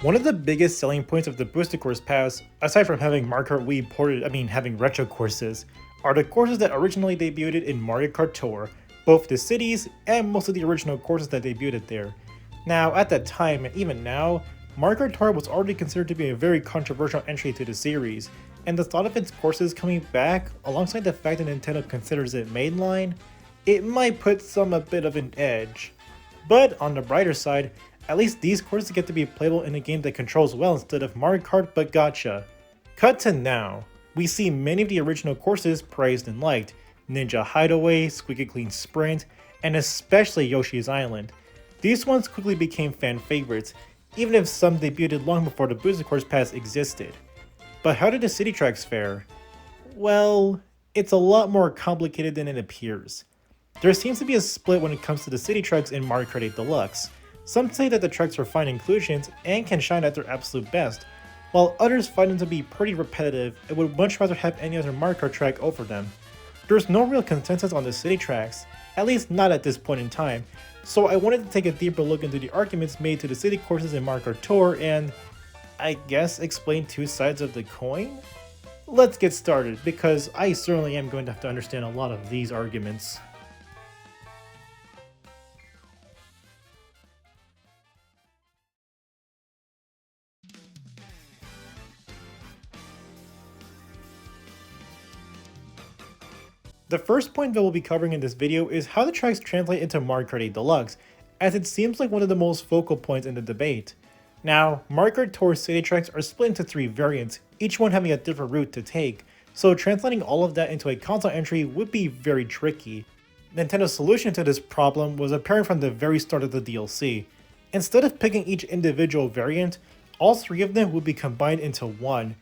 One of the biggest selling points of the Boosted Course Pass, aside from having Mario Kart Wii ported, having retro courses, are the courses that originally debuted in Mario Kart Tour, both the cities and most of the original courses that debuted there. Now, at that time, and even now, Mario Kart Tour was already considered to be a very controversial entry to the series, and the thought of its courses coming back, alongside the fact that Nintendo considers it mainline, it might put some a bit of an edge. But on the brighter side, at least these courses get to be playable in a game that controls well instead of Mario Kart but gotcha. Cut to now. We see many of the original courses praised and liked, Ninja Hideaway, Squeaky Clean Sprint, and especially Yoshi's Island. These ones quickly became fan favorites, even if some debuted long before the Boosted Course Pass existed. But how did the city tracks fare? Well, it's a lot more complicated than it appears. There seems to be a split when it comes to the city tracks in Mario Kart 8 Deluxe. Some say that the tracks are fine inclusions and can shine at their absolute best, while others find them to be pretty repetitive and would much rather have any other Mario Kart track over them. There's no real consensus on the city tracks, at least not at this point in time, so I wanted to take a deeper look into the arguments made to the city courses in Mario Kart Tour and, I guess, explain two sides of the coin? Let's get started, because I certainly am going to have to understand a lot of these arguments. The first point that we'll be covering in this video is how the tracks translate into Mario Kart 8 Deluxe, as it seems like one of the most focal points in the debate. Now, Mario Kart Tour city tracks are split into 3 variants, each one having a different route to take, so translating all of that into a console entry would be very tricky. Nintendo's solution to this problem was apparent from the very start of the DLC. Instead of picking each individual variant, all 3 of them would be combined into one.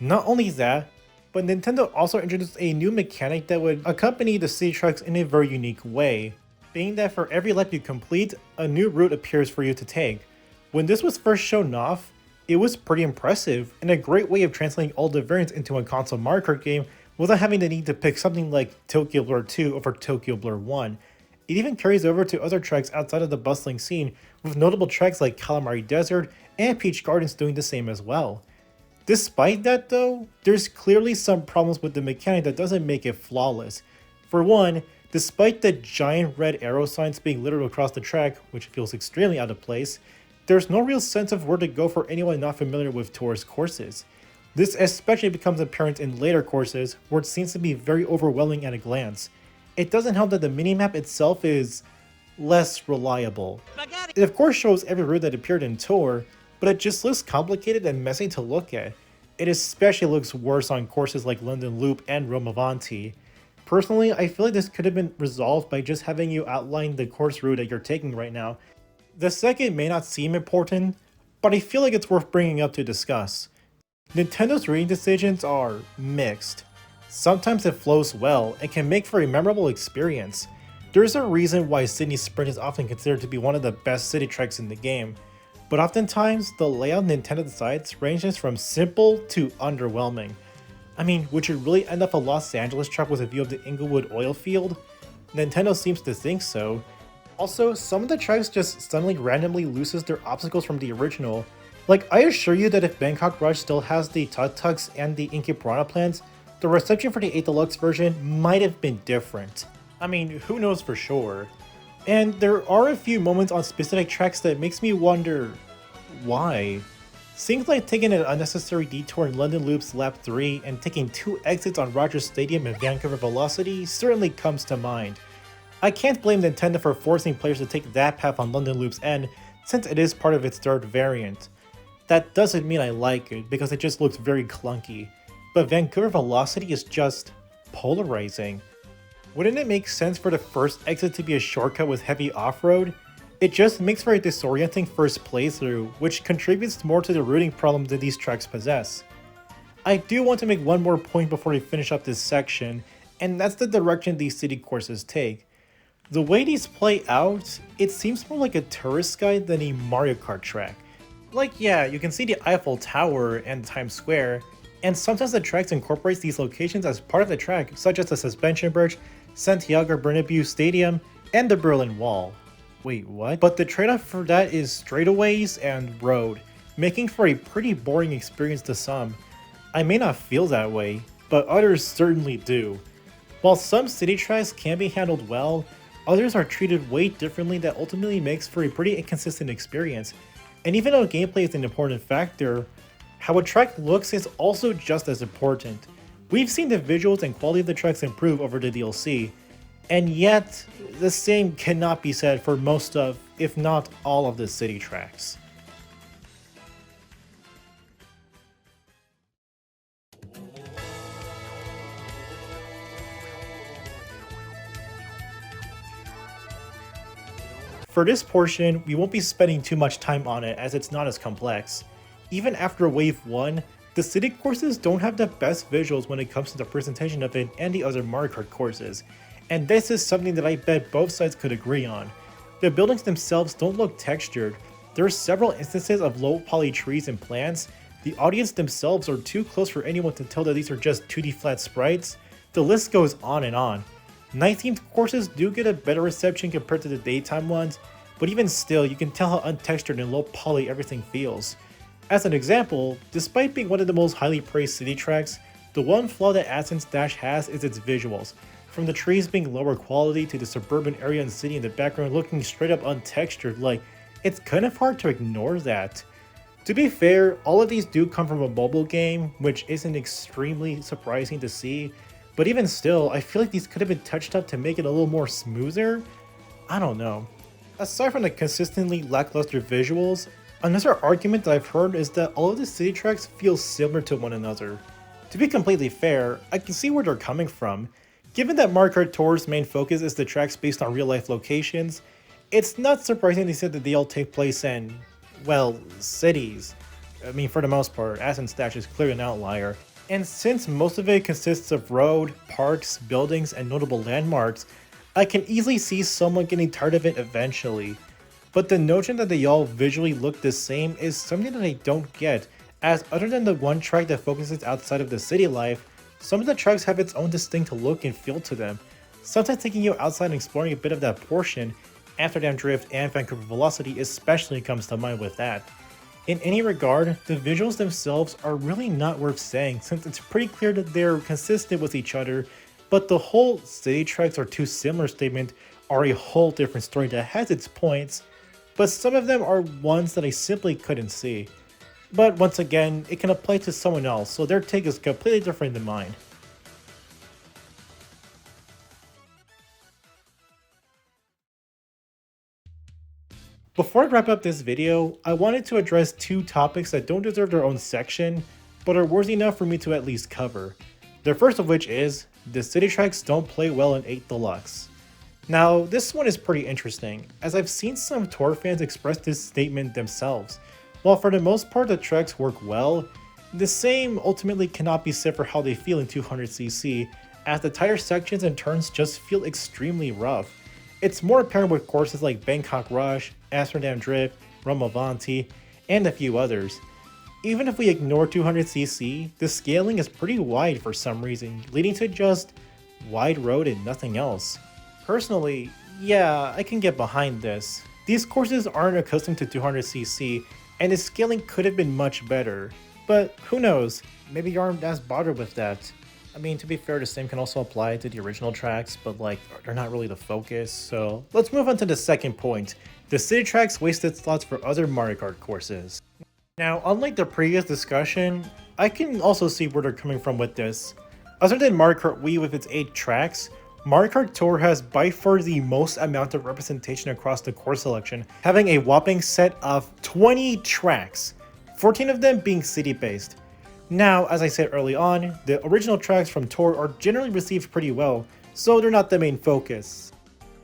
Not only that, but Nintendo also introduced a new mechanic that would accompany the city tracks in a very unique way, being that for every lap you complete, a new route appears for you to take. When this was first shown off, it was pretty impressive and a great way of translating all the variants into a console Mario Kart game without having the need to pick something like Tokyo Blur 2 over Tokyo Blur 1. It even carries over to other tracks outside of the bustling scene, with notable tracks like Calamari Desert and Peach Gardens doing the same as well. Despite that though, there's clearly some problems with the mechanic that doesn't make it flawless. For one, despite the giant red arrow signs being littered across the track, which feels extremely out of place, there's no real sense of where to go for anyone not familiar with Tour's courses. This especially becomes apparent in later courses, where it seems to be very overwhelming at a glance. It doesn't help that the minimap itself is less reliable. It of course shows every route that appeared in Tour, but it just looks complicated and messy to look at. It especially looks worse on courses like London Loop and Rome Avanti. Personally, I feel like this could have been resolved by just having you outline the course route that you're taking right now. The second may not seem important, but I feel like it's worth bringing up to discuss. Nintendo's routing decisions are mixed. Sometimes it flows well and can make for a memorable experience. There's a reason why Sydney Sprint is often considered to be one of the best city tracks in the game. But oftentimes, the layout Nintendo decides ranges from simple to underwhelming. I mean, would you really end up a Los Angeles track with a view of the Inglewood oil field? Nintendo seems to think so. Also, some of the tracks just suddenly randomly loses their obstacles from the original. Like, I assure you that if Bangkok Rush still has the Tuk-Tuks and the Inky Piranha plans, the reception for the 8 Deluxe version might have been different. I mean, who knows for sure. And there are a few moments on specific tracks that makes me wonder, why? Things like taking an unnecessary detour in London Loop's lap 3 and taking 2 exits on Rogers Stadium and Vancouver Velocity certainly comes to mind. I can't blame Nintendo for forcing players to take that path on London Loop's end, since it is part of its third variant. That doesn't mean I like it, because it just looks very clunky, but Vancouver Velocity is just polarizing. Wouldn't it make sense for the first exit to be a shortcut with heavy off-road? It just makes for a disorienting first playthrough, which contributes more to the routing problems that these tracks possess. I do want to make one more point before we finish up this section, and that's the direction these city courses take. The way these play out, it seems more like a tourist guide than a Mario Kart track. Like, yeah, you can see the Eiffel Tower and Times Square, and sometimes the tracks incorporates these locations as part of the track, such as the Suspension Bridge, Santiago Bernabeu Stadium, and the Berlin Wall. Wait, what? But the trade-off for that is straightaways and road, making for a pretty boring experience to some. I may not feel that way, but others certainly do. While some city tracks can be handled well, others are treated way differently that ultimately makes for a pretty inconsistent experience. And even though gameplay is an important factor, how a track looks is also just as important. We've seen the visuals and quality of the tracks improve over the DLC, and yet the same cannot be said for most of, if not all of the city tracks. For this portion, we won't be spending too much time on it as it's not as complex. Even after Wave 1, the city courses don't have the best visuals when it comes to the presentation of it and the other Mario Kart courses, and this is something that I bet both sides could agree on. The buildings themselves don't look textured, there are several instances of low poly trees and plants, the audience themselves are too close for anyone to tell that these are just 2D flat sprites, the list goes on and on. Night-themed courses do get a better reception compared to the daytime ones, but even still, you can tell how untextured and low poly everything feels. As an example, despite being one of the most highly praised city tracks, the one flaw that Ascen's Dash has is its visuals. From the trees being lower quality to the suburban area and city in the background looking straight up untextured, like, it's kind of hard to ignore that. To be fair, all of these do come from a mobile game, which isn't extremely surprising to see, but even still, I feel like these could have been touched up to make it a little more smoother? I don't know. Aside from the consistently lackluster visuals, another argument that I've heard is that all of the city tracks feel similar to one another. To be completely fair, I can see where they're coming from. Given that Mario Kart Tour's main focus is the tracks based on real-life locations, it's not surprising they said that they all take place in, well, cities. I mean, for the most part, Ascen's Dash is clearly an outlier. And since most of it consists of road, parks, buildings, and notable landmarks, I can easily see someone getting tired of it eventually. But the notion that they all visually look the same is something that I don't get, as other than the one track that focuses outside of the city life, some of the tracks have its own distinct look and feel to them, sometimes taking you outside and exploring a bit of that portion. Amsterdam Drift and Vancouver Velocity especially comes to mind with that. In any regard, the visuals themselves are really not worth saying since it's pretty clear that they're consistent with each other, but the whole city tracks are too similar statement are a whole different story that has its points, but some of them are ones that I simply couldn't see. But once again, it can apply to someone else, so their take is completely different than mine. Before I wrap up this video, I wanted to address two topics that don't deserve their own section, but are worthy enough for me to at least cover. The first of which is, the city tracks don't play well in 8 Deluxe. Now, this one is pretty interesting, as I've seen some Tour fans express this statement themselves. While for the most part the tracks work well, the same ultimately cannot be said for how they feel in 200cc, as the tire sections and turns just feel extremely rough. It's more apparent with courses like Bangkok Rush, Amsterdam Drift, Rome Avanti, and a few others. Even if we ignore 200cc, the scaling is pretty wide for some reason, leading to just wide road and nothing else. Personally, yeah, I can get behind this. These courses aren't accustomed to 200cc, and the scaling could have been much better. But who knows, maybe you aren't as bothered with that. I mean, to be fair, the same can also apply to the original tracks, but like, they're not really the focus, so let's move on to the second point. The city tracks wasted slots for other Mario Kart courses. Now, unlike the previous discussion, I can also see where they're coming from with this. Other than Mario Kart Wii with its 8 tracks, Mario Kart Tour has by far the most amount of representation across the course selection, having a whopping set of 20 tracks, 14 of them being city-based. Now, as I said early on, the original tracks from Tour are generally received pretty well, so they're not the main focus.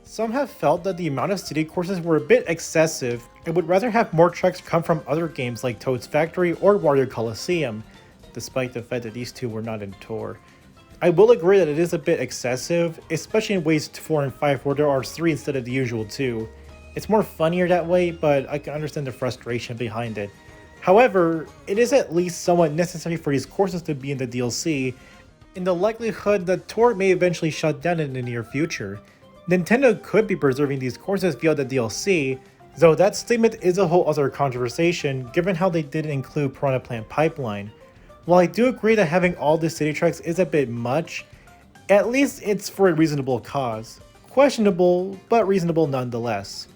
Some have felt that the amount of city courses were a bit excessive and would rather have more tracks come from other games like Toad's Factory or Wario Coliseum, despite the fact that these two were not in Tour. I will agree that it is a bit excessive, especially in ways 4 and 5 where there are 3 instead of the usual 2. It's more funnier that way, but I can understand the frustration behind it. However, it is at least somewhat necessary for these courses to be in the DLC, in the likelihood that Tour may eventually shut down in the near future. Nintendo could be preserving these courses via the DLC, Though that statement is a whole other conversation given how they didn't include Piranha Plant Pipeline. While I do agree that having all the city tracks is a bit much, at least it's for a reasonable cause. Questionable, but reasonable nonetheless.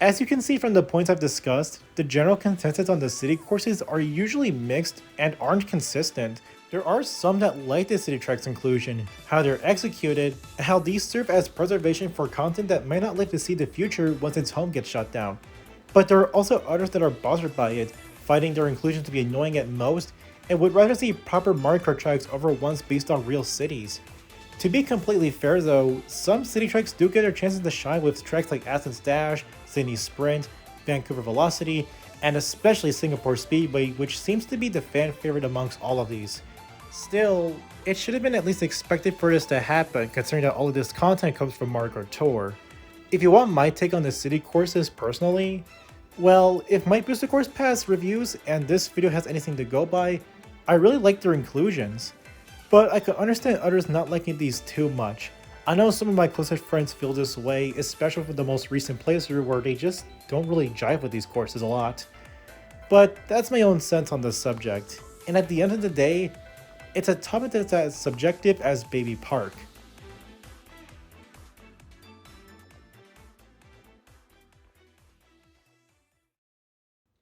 As you can see from the points I've discussed, the general consensus on the city courses are usually mixed and aren't consistent. There are some that like the city tracks inclusion, how they're executed, and how these serve as preservation for content that might not live to see the future once its home gets shut down. But there are also others that are bothered by it, finding their inclusion to be annoying at most, and would rather see proper Mario Kart tracks over ones based on real cities. To be completely fair though, some city tracks do get their chances to shine with tracks like Athens Dash, Sydney Sprint, Vancouver Velocity, and especially Singapore Speedway, which seems to be the fan favorite amongst all of these. Still, it should have been at least expected for this to happen considering that all of this content comes from Mario Kart Tour. If you want my take on the city courses personally, well, if my Booster Course Pass reviews and this video has anything to go by, I really like their inclusions. But I can understand others not liking these too much. I know some of my closest friends feel this way, especially for the most recent playthrough where they just don't really jive with these courses a lot. But that's my own sense on this subject, and at the end of the day, it's a topic that's as subjective as Baby Park.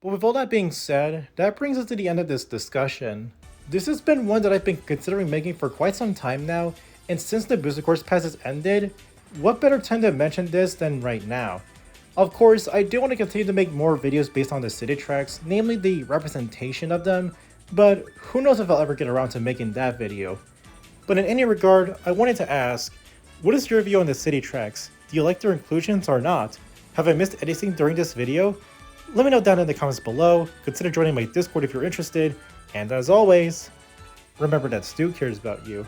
But with all that being said, that brings us to the end of this discussion. This has been one that I've been considering making for quite some time now, and since the Booster Course Pass has ended, what better time to mention this than right now? Of course, I do want to continue to make more videos based on the city tracks, namely the representation of them, but who knows if I'll ever get around to making that video. But in any regard, I wanted to ask, what is your view on the city tracks? Do you like their inclusions or not? Have I missed anything during this video? Let me know down in the comments below, consider joining my Discord if you're interested, and as always, remember that Stu cares about you.